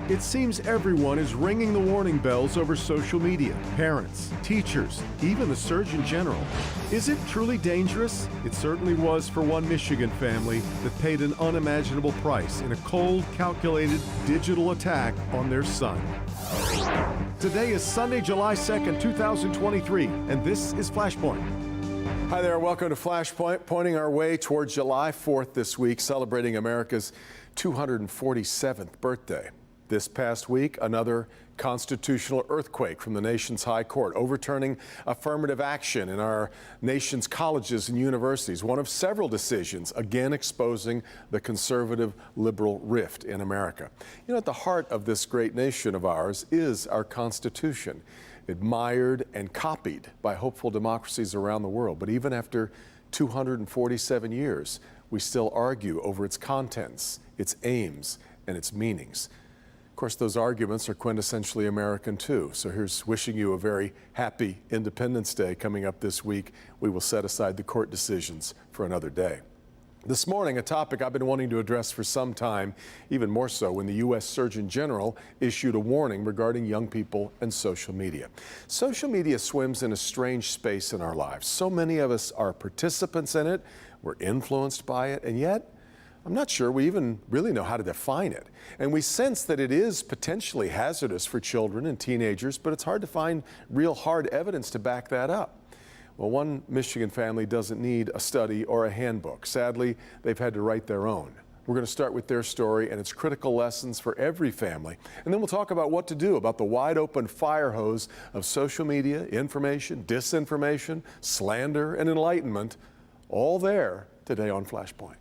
It seems everyone is ringing the warning bells over social media. Parents, teachers, even the Surgeon General. Is it truly dangerous? It certainly was for one Michigan family that paid an unimaginable price in a cold, calculated digital attack on their son. Today is Sunday, July 2nd, 2023, and this is Flashpoint. Hi there, welcome to Flashpoint, pointing our way towards July 4th this week, celebrating America's 247th birthday. This past week, another constitutional earthquake from the nation's high court, overturning affirmative action in our nation's colleges and universities. One of several decisions, again exposing the conservative liberal rift in America. You know, at the heart of this great nation of ours is our Constitution, admired and copied by hopeful democracies around the world. But even after 247 years, we still argue over its contents, its aims, and its meanings. Of course, those arguments are quintessentially American too. So here's wishing you a very happy Independence Day coming up this week. We will set aside the court decisions for another day. This morning, a topic I've been wanting to address for some time, even more so when the U.S. Surgeon General issued a warning regarding young people and social media. Social media swims in a strange space in our lives. So many of us are participants in it, we're influenced by it, and yet I'm not sure we even really know how to define it. And we sense that it is potentially hazardous for children and teenagers, but it's hard to find real hard evidence to back that up. Well, one Michigan family doesn't need a study or a handbook. Sadly, they've had to write their own. We're going to start with their story and its critical lessons for every family. And then we'll talk about what to do about the wide open fire hose of social media, information, disinformation, slander, and enlightenment, all there today on Flashpoint.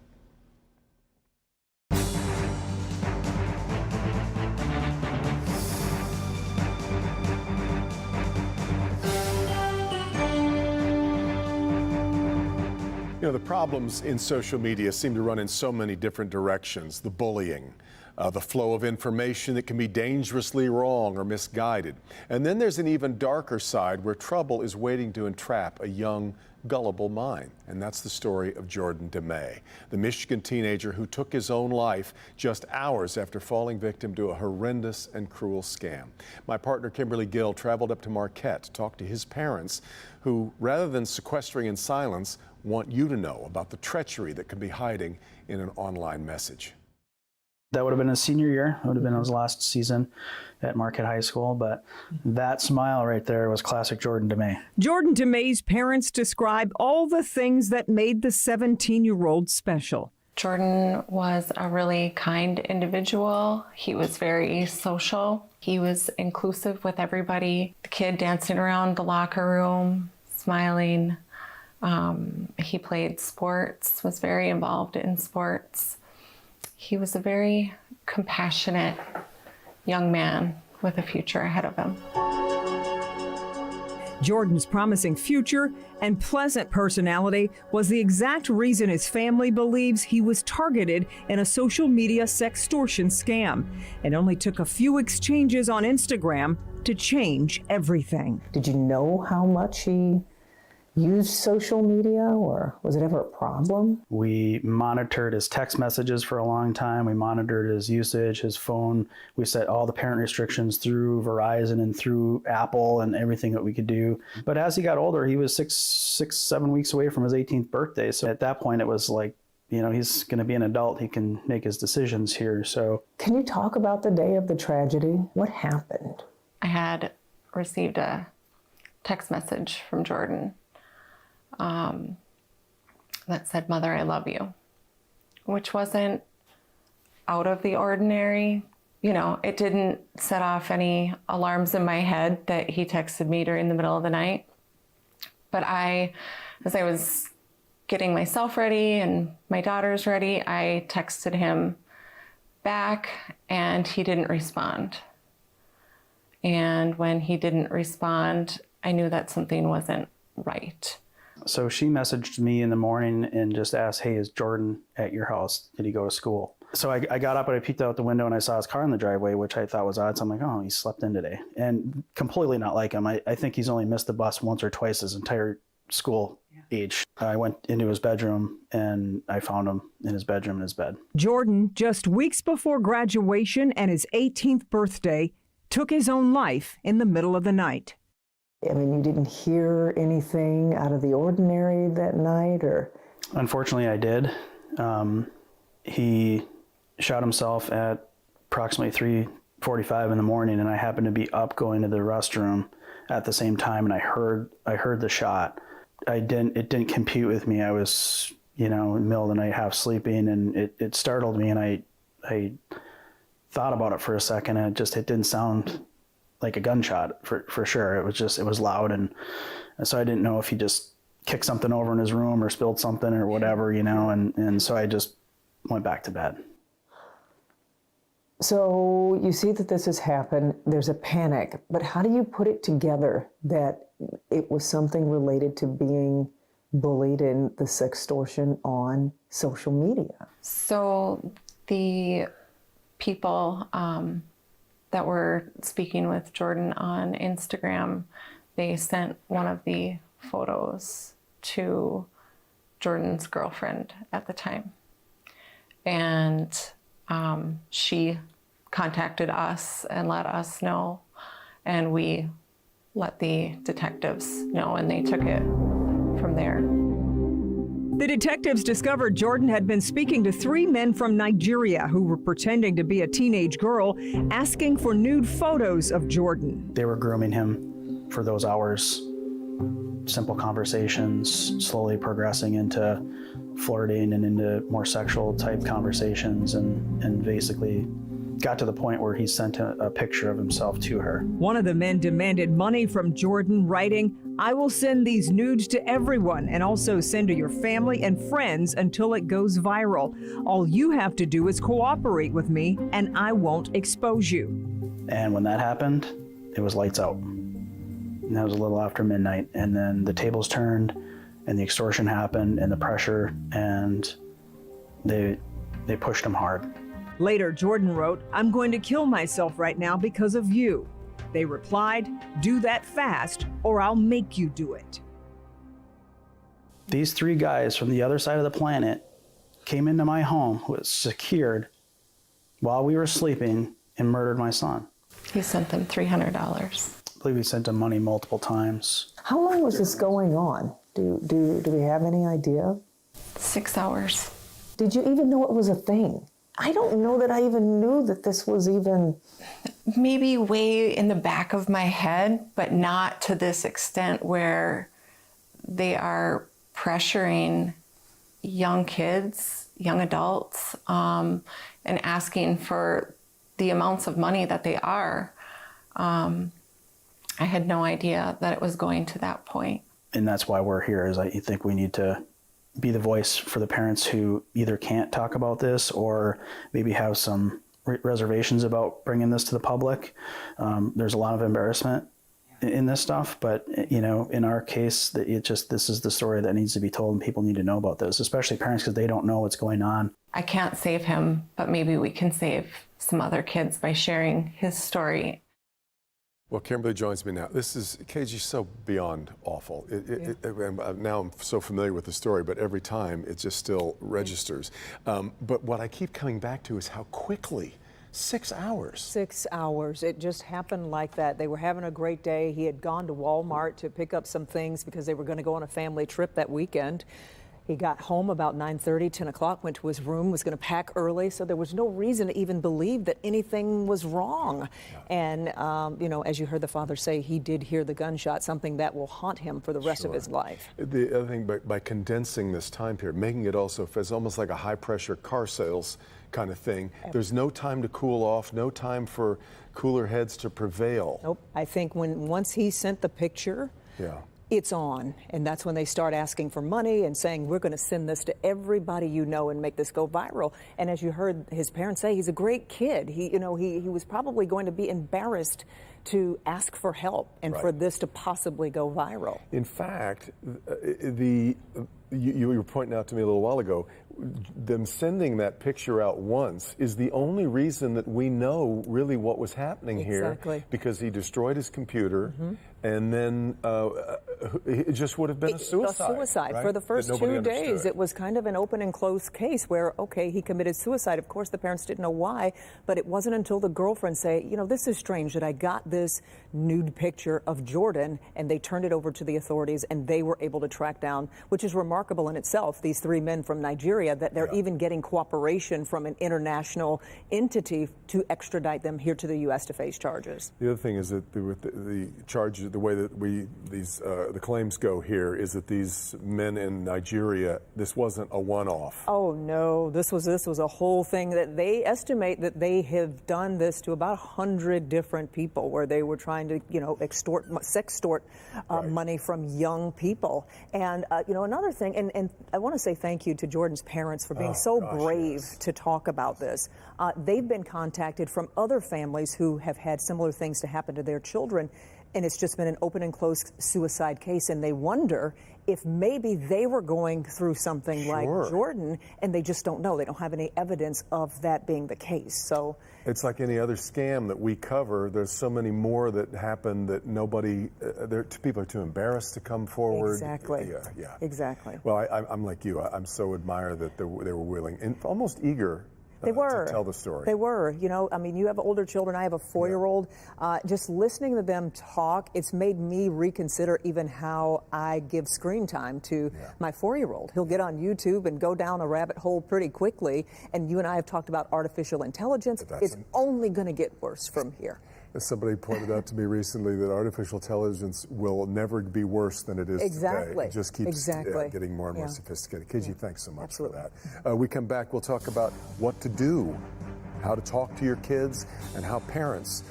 You know, the problems in social media seem to run in so many different directions. The bullying, the flow of information that can be dangerously wrong or misguided. And then there's an even darker side where trouble is waiting to entrap a young, gullible mind. And that's the story of Jordan Demay, the Michigan teenager who took his own life just hours after falling victim to a horrendous and cruel scam. My partner Kimberly Gill traveled up to Marquette to talk to his parents who, rather than sequestering in silence, want you to know about the treachery that can be hiding in an online message. That would have been his senior year. It would have been his last season at Marquette High School, but that smile right there was classic Jordan Demay. Jordan Demay's parents describe all the things that made the 17-year-old special. Jordan was a really kind individual. He was very social. He was inclusive with everybody. The kid dancing around the locker room, smiling. He played sports, was very involved in sports. He was a very compassionate young man with a future ahead of him. Jordan's promising future and pleasant personality was the exact reason his family believes he was targeted in a social media sextortion scam. It only took a few exchanges on Instagram to change everything. Did you know how much he used social media, or was it ever a problem? We monitored his text messages for a long time. We monitored his usage, his phone. We set all the parent restrictions through Verizon and through Apple and everything that we could do. But as he got older, he was 7 weeks away from his 18th birthday. So at that point, it was like, you know, he's going to be an adult. He can make his decisions here. So can you talk about the day of the tragedy? What happened? I had received a text message from Jordan that said, "Mother, I love you," which wasn't out of the ordinary. You know, it didn't set off any alarms in my head that he texted me during the middle of the night. But as I was getting myself ready and my daughters ready, I texted him back and he didn't respond. And when he didn't respond, I knew that something wasn't right. So she messaged me in the morning and just asked, "Hey, is Jordan at your house? Did he go to school?" So I got up and I peeked out the window and I saw his car in the driveway, which I thought was odd. So I'm like, oh, he slept in today. And completely not like him. I think he's only missed the bus once or twice his entire school each. I went into his bedroom and I found him in his bedroom in his bed. Jordan, just weeks before graduation and his 18th birthday, took his own life in the middle of the night. I mean, you didn't hear anything out of the ordinary that night, or? Unfortunately, I did. He shot himself at approximately 3:45 in the morning, and I happened to be up going to the restroom at the same time, and I heard the shot. It didn't compute with me. I was, in the middle of the night, half sleeping, and it startled me, and I thought about it for a second, and it didn't sound like a gunshot for sure. It was loud, and so I didn't know if he just kicked something over in his room or spilled something or whatever, and so I just went back to bed. So you see that this has happened, there's a panic, but how do you put it together that it was something related to being bullied in the sextortion on social media? So the people that were speaking with Jordan on Instagram, they sent one of the photos to Jordan's girlfriend at the time. And she contacted us and let us know, and we let the detectives know, and they took it from there. The detectives discovered Jordan had been speaking to 3 men from Nigeria who were pretending to be a teenage girl, asking for nude photos of Jordan. They were grooming him for those hours. Simple conversations, slowly progressing into flirting and into more sexual type conversations, and basically got to the point where he sent a picture of himself to her. One of the men demanded money from Jordan, writing, "I will send these nudes to everyone and also send to your family and friends until it goes viral. All you have to do is cooperate with me and I won't expose you." And when that happened, it was lights out. And that was a little after midnight. And then the tables turned and the extortion happened and the pressure, and they pushed him hard. Later, Jordan wrote, "I'm going to kill myself right now because of you." They replied, "Do that fast or I'll make you do it." These 3 guys from the other side of the planet came into my home, was secured while we were sleeping, and murdered my son. He sent them $300. I believe he sent him money multiple times. How long was this going on? Do we have any idea? 6 hours. Did you even know it was a thing? I don't know that I even knew that this was even... Maybe way in the back of my head, but not to this extent where they are pressuring young kids, young adults, and asking for the amounts of money that they are. I had no idea that it was going to that point. And that's why we're here, is I think we need to be the voice for the parents who either can't talk about this or maybe have some reservations about bringing this to the public. There's a lot of embarrassment in this stuff, but in our case, this is the story that needs to be told, and people need to know about this, especially parents, because they don't know what's going on. I can't save him, but maybe we can save some other kids by sharing his story. Well, Kimberly joins me now. This is, KG, so beyond awful. Now I'm so familiar with the story, but every time it just still registers. But what I keep coming back to is how quickly, 6 hours. 6 hours. It just happened like that. They were having a great day. He had gone to Walmart to pick up some things because they were going to go on a family trip that weekend. He got home about 9:30, 10 o'clock, went to his room, was going to pack early, so there was no reason to even believe that anything was wrong. Yeah. And, as you heard the father say, he did hear the gunshot, something that will haunt him for the rest of his life. The other thing, by condensing this time period, making it also as almost like a high-pressure car sales kind of thing, there's no time to cool off, no time for cooler heads to prevail. Nope. I think once he sent the picture, it's on, and that's when they start asking for money and saying, we're going to send this to everybody you know and make this go viral. And as you heard his parents say, he's a great kid. He was probably going to be embarrassed to ask for help and for this to possibly go viral. In fact, you were pointing out to me a little while ago, them sending that picture out once is the only reason that we know really what was happening here, because he destroyed his computer, and then it just would have been a suicide. Right? For the first 2 days, it was kind of an open and closed case where, okay, he committed suicide. Of course, the parents didn't know why, but it wasn't until the girlfriend said, you know, this is strange that I got this nude picture of Jordan, and they turned it over to the authorities, and they were able to track down, which is remarkable in itself, these 3 men from Nigeria, that they're even getting cooperation from an international entity to extradite them here to the U.S. to face charges. The other thing is that the charges, the way that the claims go here is that these men in Nigeria, this wasn't a one-off. Oh no, this was a whole thing that they estimate that they have done this to about 100 different people, where they were trying to, you know, sextort money from young people. And you know, another thing, and I want to say thank you to Jordan's parents for being brave to talk about this. They've been contacted from other families who have had similar things to happen to their children, and it's just been an open and closed suicide case, and they wonder if maybe they were going through something like Jordan, and they just don't know. They don't have any evidence of that being the case. So it's like any other scam that we cover. There's so many more that happen that nobody, people are too embarrassed to come forward. Exactly. Yeah. Exactly. Well, I'm like you. I'm so admire that they were willing and almost eager. They were. To tell the story. They were. You know, I mean, you have older children. I have a 4-year-old. Just listening to them talk, it's made me reconsider even how I give screen time to my 4-year-old. He'll get on YouTube and go down a rabbit hole pretty quickly. And you and I have talked about artificial intelligence. It's only going to get worse from here. Somebody pointed out to me recently that artificial intelligence will never be worse than it is today. It just keeps getting more and more sophisticated. KG, thanks so much for that. We come back, we'll talk about what to do, how to talk to your kids, and how parents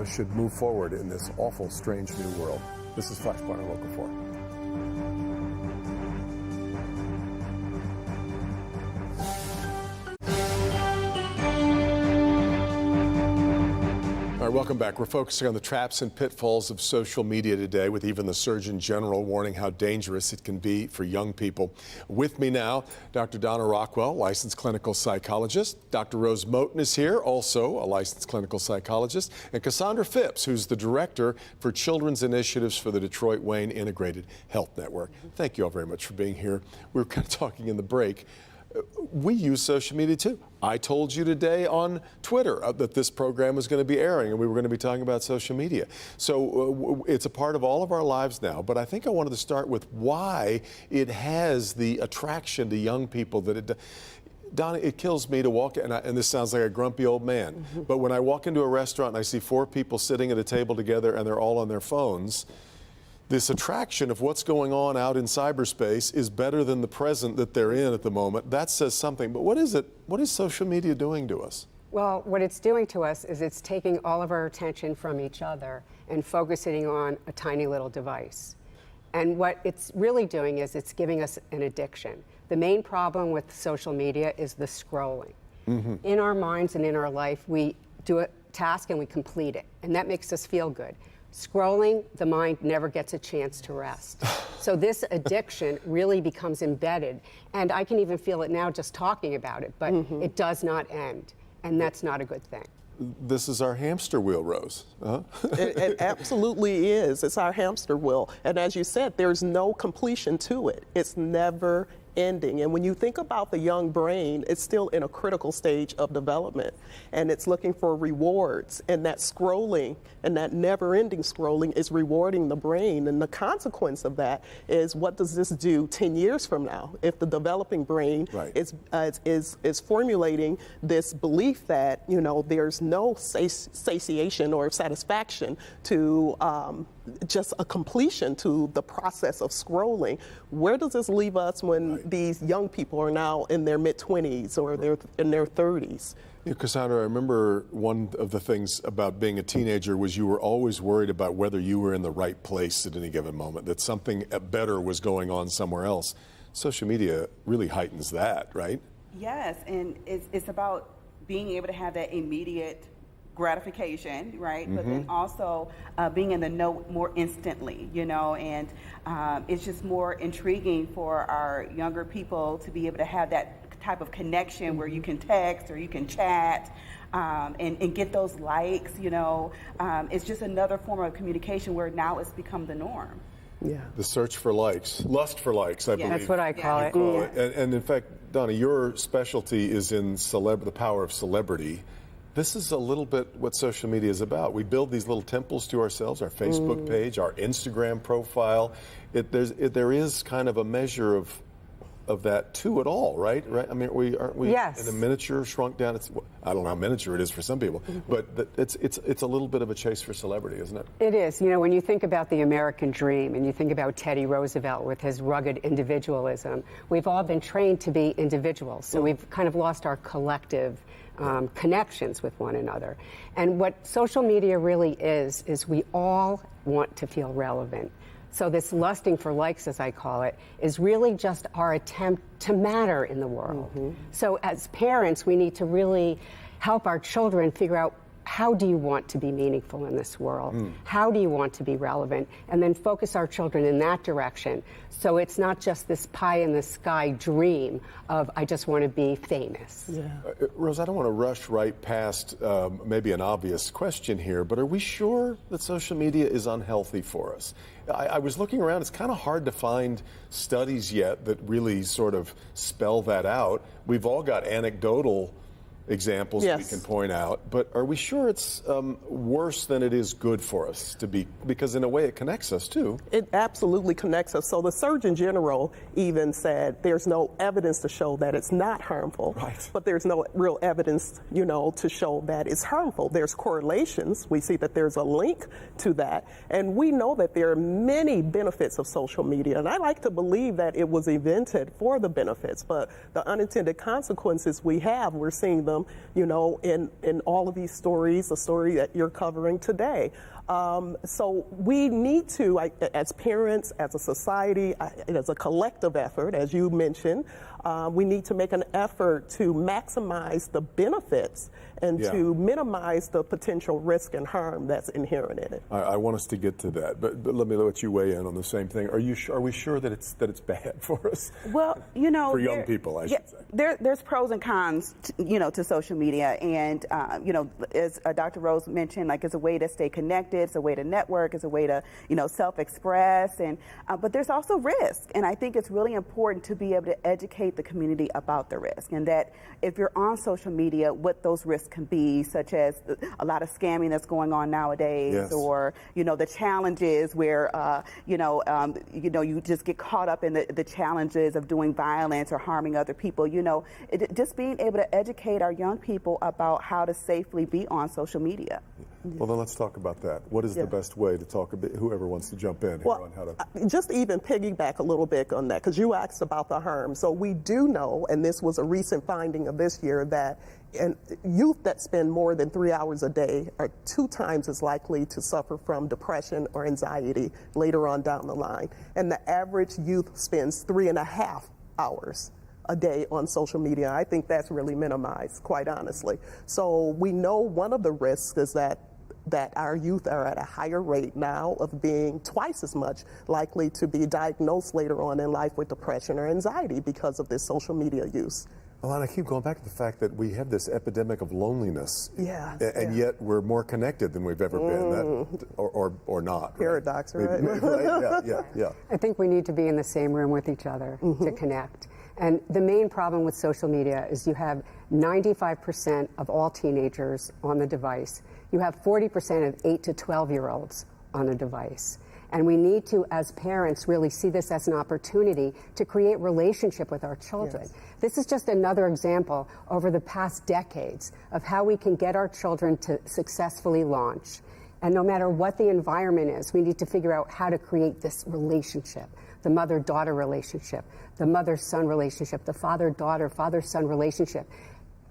should move forward in this awful, strange new world. This is Flashpoint on Local 4. Welcome back. We're focusing on the traps and pitfalls of social media today, with even the Surgeon General warning how dangerous it can be for young people. With me now, Dr. Donna Rockwell, licensed clinical psychologist. Dr. Rose Moten is here, also a licensed clinical psychologist. And Cassandra Phipps, who's the director for Children's Initiatives for the Detroit Wayne Integrated Health Network. Thank you all very much for being here. We were kind of talking in the break. We use social media too. I told you today on Twitter that this program was going to be airing and we were going to be talking about social media. So it's a part of all of our lives now. But I think I wanted to start with why it has the attraction to young people that it does. Donna, it kills me to walk, and this sounds like a grumpy old man, but when I walk into a restaurant and I see 4 people sitting at a table together and they're all on their phones, this attraction of what's going on out in cyberspace is better than the present that they're in at the moment. That says something. But what is it? What is social media doing to us? Well, what it's doing to us is it's taking all of our attention from each other and focusing on a tiny little device. And what it's really doing is it's giving us an addiction. The main problem with social media is the scrolling. In our minds and in our life, we do a task and we complete it, and that makes us feel good. Scrolling, the mind never gets a chance to rest. So this addiction really becomes embedded. And I can even feel it now just talking about it, but it does not end. And that's not a good thing. This is our hamster wheel, Rose. It absolutely is. It's our hamster wheel. And as you said, there's no completion to it. It's never ending. And when you think about the young brain, it's still in a critical stage of development, and it's looking for rewards, and that scrolling and that never-ending scrolling is rewarding the brain. And the consequence of that is, what does this do 10 years from now if the developing brain is formulating this belief that, you know, there's no satiation or satisfaction to just a completion to the process of scrolling. Where does this leave us when these young people are now in their mid-20s or in their 30s? Yeah, Cassandra, I remember one of the things about being a teenager was you were always worried about whether you were in the right place at any given moment, that something better was going on somewhere else. Social media really heightens that, right? Yes, and it's about being able to have that immediate gratification, right? But then also being in the know more instantly, you know, and it's just more intriguing for our younger people to be able to have that type of connection where you can text or you can chat and get those likes, it's just another form of communication where now it's become the norm. Yeah. The search for likes, lust for likes, I believe. That's what I call it. And in fact, Donna, your specialty is in the power of celebrity. This is a little bit what social media is about. We build these little temples to ourselves, our Facebook page, our Instagram profile. There is kind of a measure of that to it all, right? I mean, aren't we Yes. in a miniature shrunk down? I don't know how miniature it is for some people, but it's a little bit of a chase for celebrity, isn't it? It is. When you think about the American dream and you think about Teddy Roosevelt with his rugged individualism, we've all been trained to be individuals. So we've kind of lost our collective connections with one another. And what social media really is we all want to feel relevant. So this lusting for likes, as I call it, is really just our attempt to matter in the world. So as parents, we need to really help our children figure out, how do you want to be meaningful in this world? How do you want to be relevant? And then focus our children in that direction. So it's not just this pie in the sky dream of, I just want to be famous. Yeah. Rose, I don't want to rush right past maybe an obvious question here, but are we sure that social media is unhealthy for us? I was looking around. It's kind of hard to find studies yet that really sort of spell that out. We've all got anecdotal examples we can point out, but are we sure it's worse than it is good for us to be? Because in a way it connects us too. It absolutely connects us. So the Surgeon General even said there's no evidence to show that it's not harmful, right. But there's no real evidence, to show that it's harmful. There's correlations. We see that there's a link to that. And we know that there are many benefits of social media. And I like to believe that it was invented for the benefits, but the unintended consequences we're seeing them, in all of these stories, the story that you're covering today. So we need to, as parents, as a society, as a collective effort, as you mentioned, we need to make an effort to maximize the benefits and to minimize the potential risk and harm that's inherent in it. I want us to get to that, but let me let you weigh in on the same thing. Are we sure that it's bad for us? Well, for young people, I should say. There's pros and cons, to social media, and as Dr. Rose mentioned, it's a way to stay connected, it's a way to network, it's a way to self-express, and but there's also risk, and I think it's really important to be able to educate the community about the risk, and that if you're on social media, what those risks can be, such as a lot of scamming that's going on nowadays, or the challenges where you just get caught up in the challenges of doing violence or harming other people. Just being able to educate our young people about how to safely be on social media. Well, then let's talk about that. What is the best way to talk about, whoever wants to jump in here on how to... Just even piggyback a little bit on that, because you asked about the harm. So we do know, and this was a recent finding of this year, that youth that spend more than 3 hours a day are 2 times as likely to suffer from depression or anxiety later on down the line. And the average youth spends 3.5 hours a day on social media. I think that's really minimized, quite honestly. So we know one of the risks is that our youth are at a higher rate now of being twice as much likely to be diagnosed later on in life with depression or anxiety because of this social media use. Well, and I keep going back to the fact that we have this epidemic of loneliness, and yet we're more connected than we've ever been, or not. Paradox, right? Right? Yeah. I think we need to be in the same room with each other to connect. And the main problem with social media is you have 95% of all teenagers on the device. You have 40% of 8 to 12-year-olds on the device. And we need to, as parents, really see this as an opportunity to create relationship with our children. Yes. This is just another example over the past decades of how we can get our children to successfully launch. And no matter what the environment is, we need to figure out how to create this relationship, the mother-daughter relationship, the mother-son relationship, the father-daughter, father-son relationship.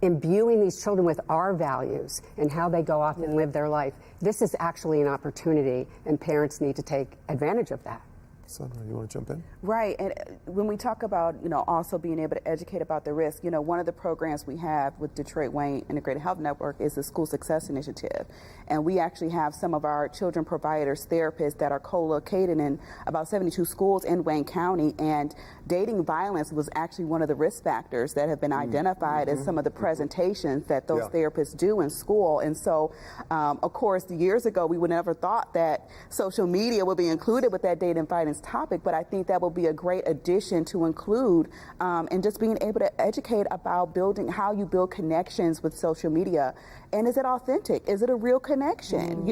Imbuing these children with our values and how they go off and live their life. This is actually an opportunity, and parents need to take advantage of that. Sandra, you want to jump in? Right, and when we talk about, also being able to educate about the risk, one of the programs we have with Detroit Wayne Integrated Health Network is the School Success Initiative. And we actually have some of our children providers, therapists that are co-located in about 72 schools in Wayne County. And dating violence was actually one of the risk factors that have been identified as some of the presentations that those therapists do in school. And so, of course, years ago, we would never thought that social media would be included with that dating violence topic, but I think that will be a great addition to include, and just being able to educate about building, how you build connections with social media. And is it authentic? Is it a real connection?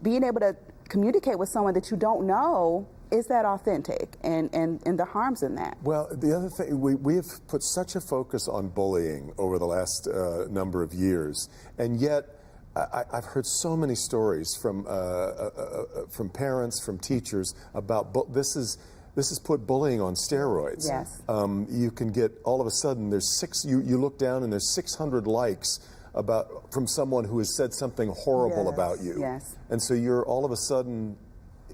Being able to communicate with someone that you don't know, is that authentic? And the harms in that. Well, the other thing, we have put such a focus on bullying over the last number of years, and yet I've heard so many stories from parents, from teachers about this is put bullying on steroids. Yes. You can get, all of a sudden, you look down and there's 600 likes from someone who has said something horrible about you. Yes. And so you're all of a sudden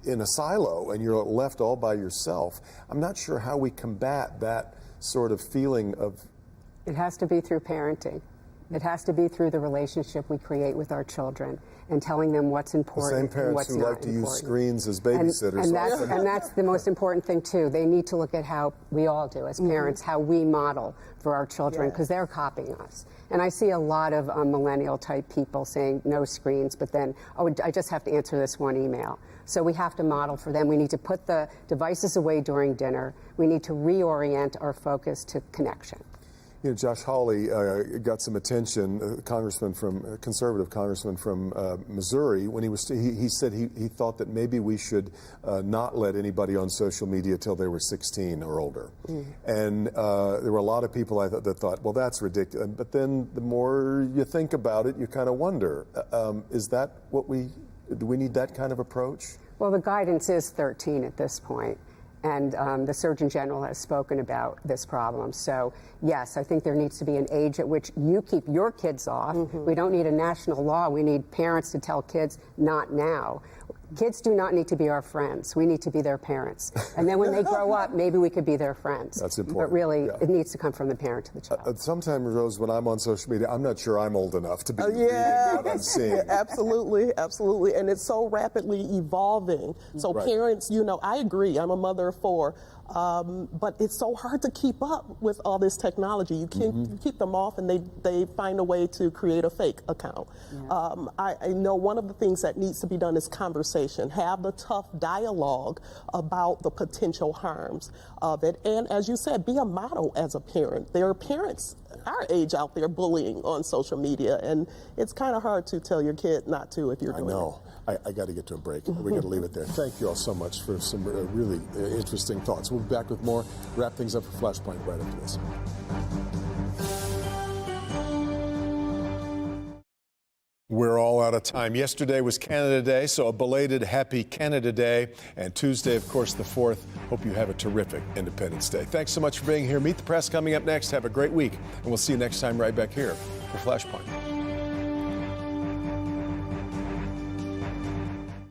in a silo and you're left all by yourself. I'm not sure how we combat that sort of feeling of... It has to be through parenting. It has to be through the relationship we create with our children and telling them what's important and what's not important. The same parents who like to use screens as babysitters. And that's the most important thing, too. They need to look at how we all do as parents, how we model for our children, because they're copying us. And I see a lot of millennial-type people saying no screens, but then, I just have to answer this one email. So we have to model for them. We need to put the devices away during dinner. We need to reorient our focus to connection. Josh Hawley got some attention, conservative congressman from Missouri, when he said he thought that maybe we should not let anybody on social media till they were 16 or older. And there were a lot of people that thought, well, that's ridiculous. But then the more you think about it, you kind of wonder, is that do we need that kind of approach? Well, the guidance is 13 at this point. And the Surgeon General has spoken about this problem. So, yes, I think there needs to be an age at which you keep your kids off. We don't need a national law. We need parents to tell kids, not now. Kids do not need to be our friends. We need to be their parents. And then when they grow up, maybe we could be their friends. That's important. But really, it needs to come from the parent to the child. Sometimes, Rose, when I'm on social media, I'm not sure I'm old enough to be reading what I'm seeing. Absolutely, absolutely. And it's so rapidly evolving. So parents, I agree. I'm a mother of 4. But it's so hard to keep up with all this technology. You can keep them off, and they find a way to create a fake account. I know one of the things that needs to be done is conversation. Have the tough dialogue about the potential harms of it. And as you said, be a model as a parent. There are parents our age out there bullying on social media, and it's kind of hard to tell your kid not to if you're doing it. I know. I got to get to a break. We got to leave it there. Thank you all so much for some really interesting thoughts. We'll be back with more. Wrap things up for Flashpoint right after this. We're all out of time. Yesterday was Canada Day, so a belated happy Canada Day. And Tuesday, of course, the 4th. Hope you have a terrific Independence Day. Thanks so much for being here. Meet the Press coming up next. Have a great week. And we'll see you next time right back here for Flashpoint.